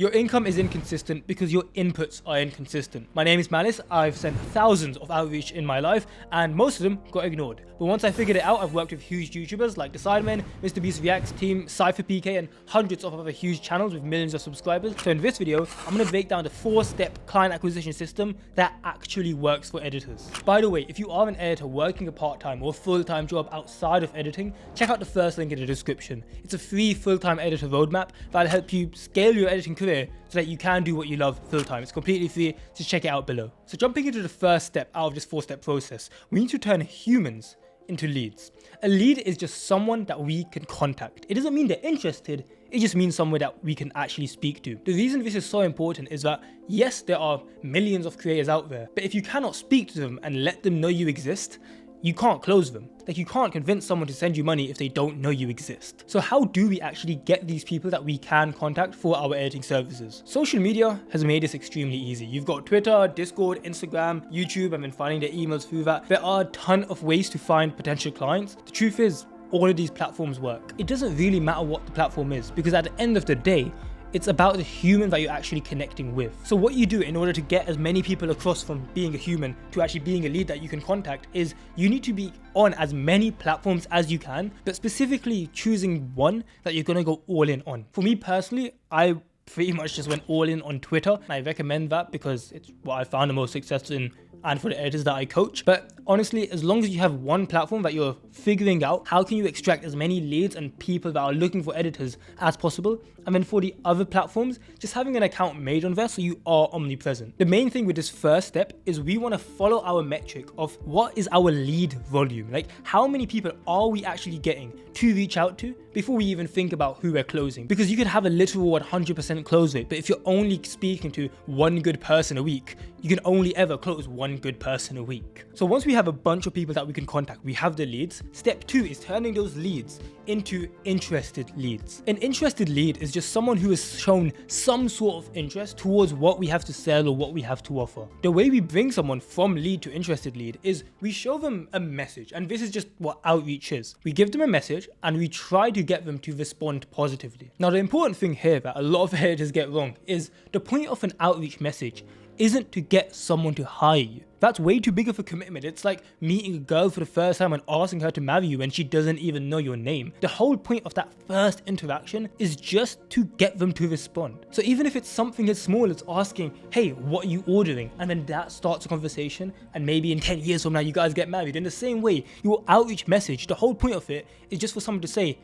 Your income is inconsistent because your inputs are inconsistent. My name is Malice. I've sent thousands of outreach in my life and most of them got ignored. But once I figured it out, I've worked with huge YouTubers like The Sidemen, Mr. Beast Reacts Team, Cypher PK and hundreds of other huge channels with millions of subscribers. So in this video, I'm going to break down the 4-step client acquisition system that actually works for editors. By the way, if you are an editor working a part-time or full-time job outside of editing, check out the first link in the description. It's a free full-time editor roadmap that'll help you scale your editing career so that you can do what you love full-time. It's completely free, just check it out below. So jumping into the first step out of this 4-step process, we need to turn humans into leads. A lead is just someone that we can contact. It doesn't mean they're interested, it just means someone that we can actually speak to. The reason this is so important is that yes, there are millions of creators out there, but if you cannot speak to them and let them know you exist, you can't close them. Like, you can't convince someone to send you money if they don't know you exist. So how do we actually get these people that we can contact for our editing services? Social media has made this extremely easy. You've got Twitter, Discord, Instagram, YouTube, and then finding their emails through that. There are a ton of ways to find potential clients. The truth is, all of these platforms work. It doesn't really matter what the platform is, because at the end of the day, it's about the human that you're actually connecting with. So what you do in order to get as many people across from being a human to actually being a lead that you can contact is you need to be on as many platforms as you can, but specifically choosing one that you're gonna go all in on. For me personally, I pretty much just went all in on Twitter. I recommend that because it's what I found the most successful in and for the editors that I coach. But honestly, as long as you have one platform that you're figuring out, how can you extract as many leads and people that are looking for editors as possible? And then for the other platforms, just having an account made on there so you are omnipresent. The main thing with this first step is we want to follow our metric of what is our lead volume. Like, how many people are we actually getting to reach out to before we even think about who we're closing? Because you could have a literal 100% close rate, but if you're only speaking to one good person a week, you can only ever close one good person a week. So once we have a bunch of people that we can contact, we have the leads. Step 2 is turning those leads into interested leads. An interested lead is just someone who has shown some sort of interest towards what we have to sell or what we have to offer. The way we bring someone from lead to interested lead is we show them a message, and this is just what outreach is. We give them a message and we try to get them to respond positively. Now, the important thing here that a lot of editors get wrong is the point of an outreach message isn't to get someone to hire you. That's way too big of a commitment. It's like meeting a girl for the first time and asking her to marry you when she doesn't even know your name. The whole point of that first interaction is just to get them to respond. So even if it's something as small as asking, hey, what are you ordering? And then that starts a conversation, and maybe in 10 years from now you guys get married. In the same way, your outreach message, the whole point of it is just for someone to say,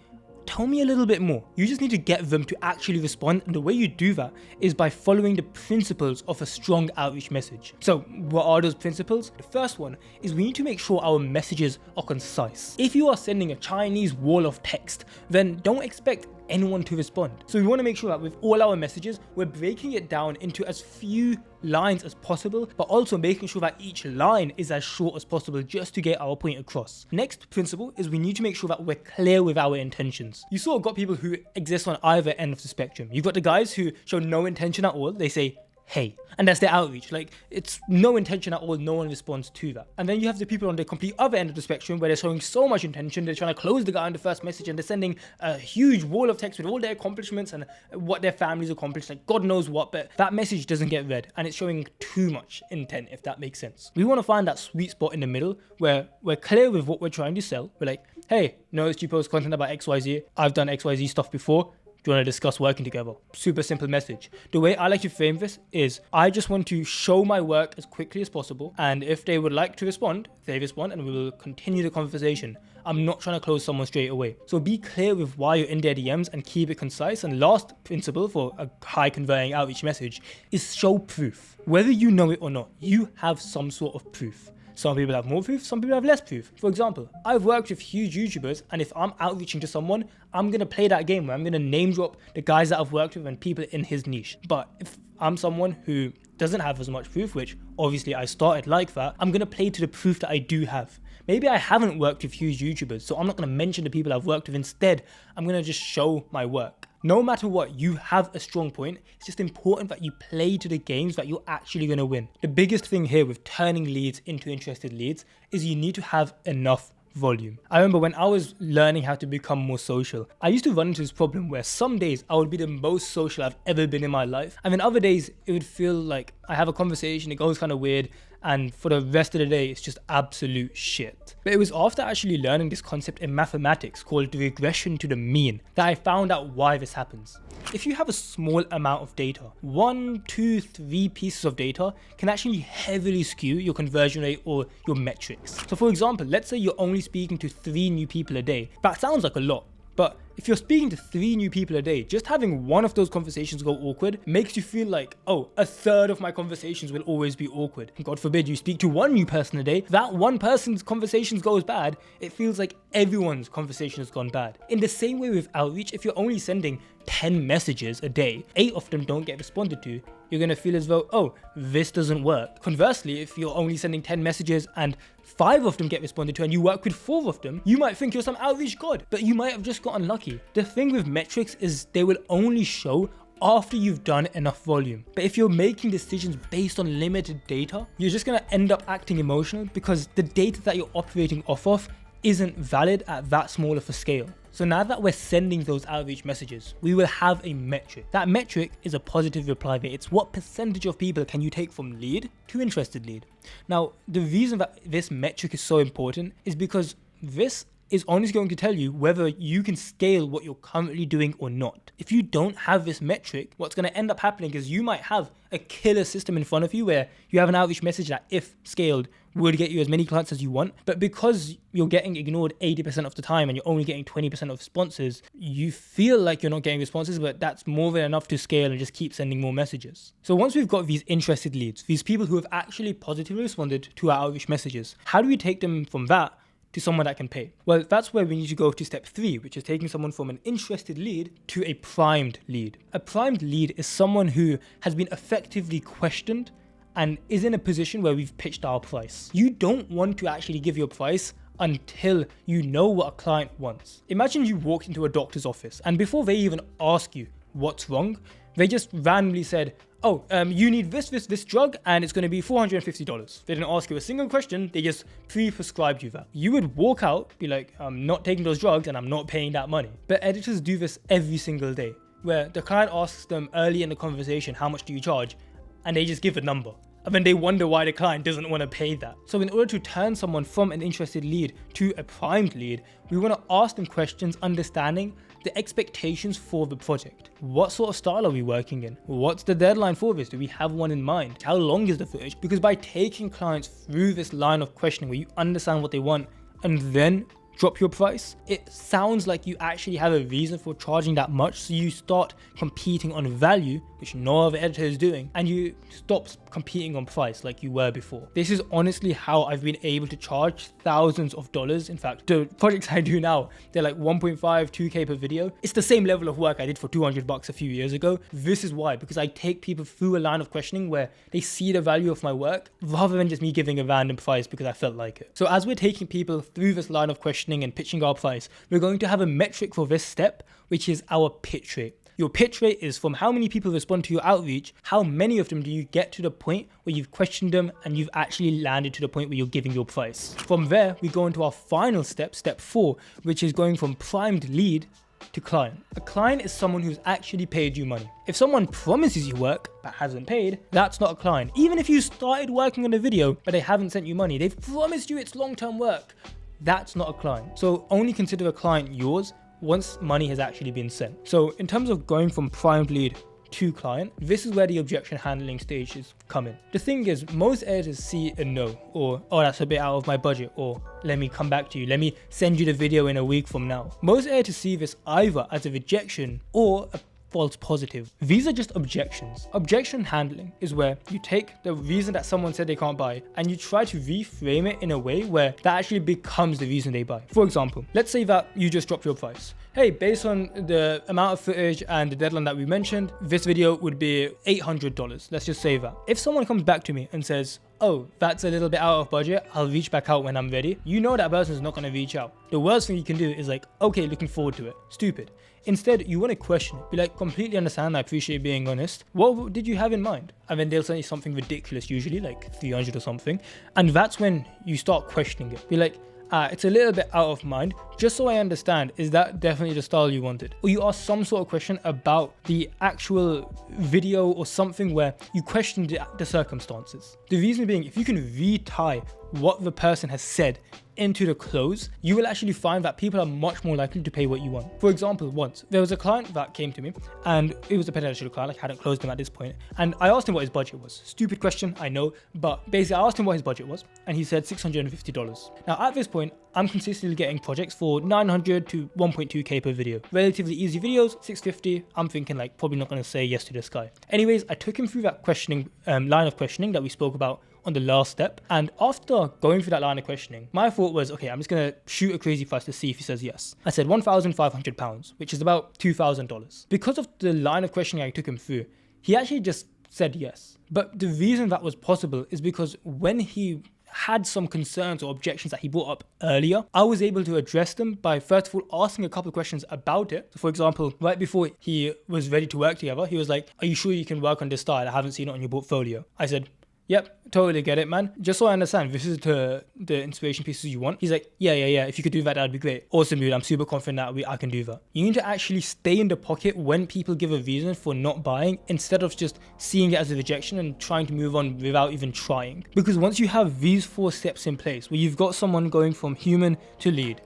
tell me a little bit more. You just need to get them to actually respond, and the way you do that is by following the principles of a strong outreach message. So what are those principles? The first one is we need to make sure our messages are concise. If you are sending a Chinese wall of text, then don't expect anyone to respond. So we want to make sure that with all our messages, we're breaking it down into as few lines as possible, but also making sure that each line is as short as possible just to get our point across. Next principle is we need to make sure that we're clear with our intentions. You sort of got people who exist on either end of the spectrum. You've got the guys who show no intention at all. They say, hey, and that's their outreach. Like, it's no intention at all, no one responds to that. And then you have the people on the complete other end of the spectrum where they're showing so much intention, they're trying to close the guy on the first message and they're sending a huge wall of text with all their accomplishments and what their families accomplished, like God knows what, but that message doesn't get read and it's showing too much intent, if that makes sense. We want to find that sweet spot in the middle where we're clear with what we're trying to sell. We're like, hey, noticed you post content about XYZ, I've done XYZ stuff before, do you want to discuss working together? Super simple message. The way I like to frame this is I just want to show my work as quickly as possible, and if they would like to respond, they respond and we will continue the conversation. I'm not trying to close someone straight away. So be clear with why you're in their DMs and keep it concise. And last principle for a high converting outreach message is show proof. Whether you know it or not, you have some sort of proof. Some people have more proof, some people have less proof. For example, I've worked with huge YouTubers, and if I'm outreaching to someone, I'm going to play that game where I'm going to name drop the guys that I've worked with and people in his niche. But if I'm someone who doesn't have as much proof, which obviously I started like that, I'm going to play to the proof that I do have. Maybe I haven't worked with huge YouTubers, so I'm not going to mention the people I've worked with. Instead, I'm going to just show my work. No matter what, you have a strong point. It's just important that you play to the games that you're actually going to win. The biggest thing here with turning leads into interested leads is you need to have enough volume. I remember when I was learning how to become more social, I used to run into this problem where some days I would be the most social I've ever been in my life, and then other days it would feel like I have a conversation, it goes kind of weird, and for the rest of the day it's just absolute shit. But it was after actually learning this concept in mathematics called the regression to the mean that I found out why this happens. If you have a small amount of data, 1, 2, 3 pieces of data can actually heavily skew your conversion rate or your metrics. So for example, let's say you're only speaking to 3 new people a day. That sounds like a lot. But if you're speaking to 3 new people a day, just having one of those conversations go awkward makes you feel like, oh, a third of my conversations will always be awkward. God forbid you speak to 1 new person a day, that one person's conversations goes bad, it feels like everyone's conversation has gone bad. In the same way with outreach, if you're only sending 10 messages a day, 8 of them don't get responded to, you're going to feel as though, oh, this doesn't work. Conversely, if you're only sending 10 messages and 5 of them get responded to and you work with 4 of them, you might think you're some outreach god, but you might have just got unlucky. The thing with metrics is they will only show after you've done enough volume. But if you're making decisions based on limited data, you're just going to end up acting emotional because the data that you're operating off of isn't valid at that small of a scale. So now that we're sending those outreach messages, we will have a metric. That metric is a positive reply rate. It's what percentage of people can you take from lead to interested lead. Now, the reason that this metric is so important is because this is honestly going to tell you whether you can scale what you're currently doing or not. If you don't have this metric, what's going to end up happening is you might have a killer system in front of you where you have an outreach message that, if scaled, would get you as many clients as you want, but because you're getting ignored 80% of the time and you're only getting 20% of responses, you feel like you're not getting responses, but that's more than enough to scale and just keep sending more messages. So once we've got these interested leads, these people who have actually positively responded to our outreach messages, how do we take them from that to someone that can pay? Well, that's where we need to go to step 3, which is taking someone from an interested lead to a primed lead. A primed lead is someone who has been effectively questioned and is in a position where we've pitched our price. You don't want to actually give your price until you know what a client wants. Imagine you walked into a doctor's office and before they even ask you what's wrong, they just randomly said, oh, you need this drug and it's going to be $450. They didn't ask you a single question, they just pre-prescribed you that. You would walk out, be like, I'm not taking those drugs and I'm not paying that money. But editors do this every single day, where the client asks them early in the conversation, how much do you charge? And they just give a number. And then they wonder why the client doesn't want to pay that. So in order to turn someone from an interested lead to a primed lead, we want to ask them questions understanding the expectations for the project. What sort of style are we working in? What's the deadline for this? Do we have one in mind? How long is the footage? Because by taking clients through this line of questioning where you understand what they want and then drop your price, it sounds like you actually have a reason for charging that much, so you start competing on value, which no other editor is doing, and you stop competing on price like you were before. This is honestly how I've been able to charge thousands of dollars. In fact, the projects I do now, they're like 1.5, 2K per video. It's the same level of work I did for $200 a few years ago. This is why, because I take people through a line of questioning where they see the value of my work rather than just me giving a random price because I felt like it. So as we're taking people through this line of questioning and pitching our price, we're going to have a metric for this step, which is our pitch rate. Your pitch rate is from how many people respond to your outreach, how many of them do you get to the point where you've questioned them and you've actually landed to the point where you're giving your price. From there, we go into our final step, step 4, which is going from primed lead to client. A client is someone who's actually paid you money. If someone promises you work but hasn't paid, that's not a client. Even if you started working on a video but they haven't sent you money, they've promised you it's long-term work, that's not a client. So only consider a client yours once money has actually been sent. So in terms of going from primed lead to client, this is where the objection handling stages come in. The thing is, most editors see a no, or oh, that's a bit out of my budget, or let me come back to you, let me send you the video in a week from now. Most editors see this either as a rejection or a false positive. These are just objections. Objection handling is where you take the reason that someone said they can't buy and you try to reframe it in a way where that actually becomes the reason they buy. For example, let's say that you just dropped your price. Hey, based on the amount of footage and the deadline that we mentioned, this video would be $800. Let's just say that. If someone comes back to me and says, oh, that's a little bit out of budget, I'll reach back out when I'm ready, you know that person is not going to reach out. The worst thing you can do is like, okay, looking forward to it. Stupid. Instead, you want to question it. Be like, completely understand, I appreciate being honest. What did you have in mind? And then they'll say something ridiculous, usually like 300 or something. And that's when you start questioning it. Be like, It's a little bit out of mind. Just so I understand, is that definitely the style you wanted? Or you asked some sort of question about the actual video or something where you questioned the circumstances. The reason being, if you can retie what the person has said into the close, you will actually find that people are much more likely to pay what you want. For example, once there was a client that came to me, and it was a potential client, like I hadn't closed him at this point, and I asked him what his budget was. Stupid question, I know, but basically I asked him what his budget was, and he said $650. Now at this point, I'm consistently getting projects for 900 to 1.2k per video. Relatively easy videos, 650. I'm thinking like probably not going to say yes to this guy. Anyways, I took him through that questioning line of questioning that we spoke about on the last step, and after going through that line of questioning, my thought was, okay, I'm just gonna shoot a crazy price to see if he says yes. I said £1,500, which is about $2,000. Because of the line of questioning I took him through, he actually just said yes. But the reason that was possible is because when he had some concerns or objections that he brought up earlier, I was able to address them by first of all asking a couple of questions about it. So for example, right before he was ready to work together, he was like, are you sure you can work on this style? I haven't seen it on your portfolio. I said, yep, totally get it, man. Just so I understand, this is the inspiration pieces you want. He's like, yeah. If you could do that, that'd be great. Awesome, dude. I'm super confident that I can do that. You need to actually stay in the pocket when people give a reason for not buying, instead of just seeing it as a rejection and trying to move on without even trying. Because once you have these 4 steps in place, where you've got someone going from human to lead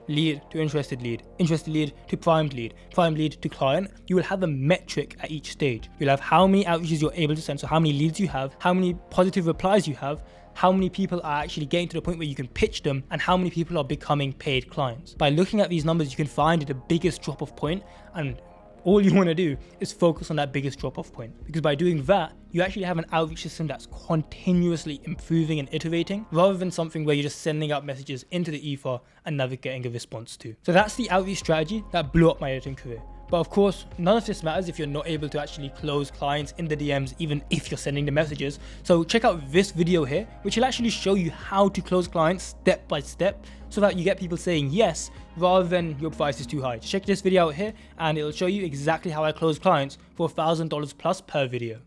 to interested lead to primed lead to client, you will have a metric at each stage. You'll have how many outreaches you're able to send, so how many leads you have, how many positive replies you have, how many people are actually getting to the point where you can pitch them, and how many people are becoming paid clients. By looking at these numbers, you can find the biggest drop-off point, and all you want to do is focus on that biggest drop-off point. Because by doing that, you actually have an outreach system that's continuously improving and iterating, rather than something where you're just sending out messages into the ether and never getting a response to. So that's the outreach strategy that blew up my editing career. But of course, none of this matters if you're not able to actually close clients in the DMs, even if you're sending the messages. So check out this video here, which will actually show you how to close clients step by step, so that you get people saying yes, rather than your price is too high. Check this video out here, and it'll show you exactly how I close clients for $1,000 plus per video.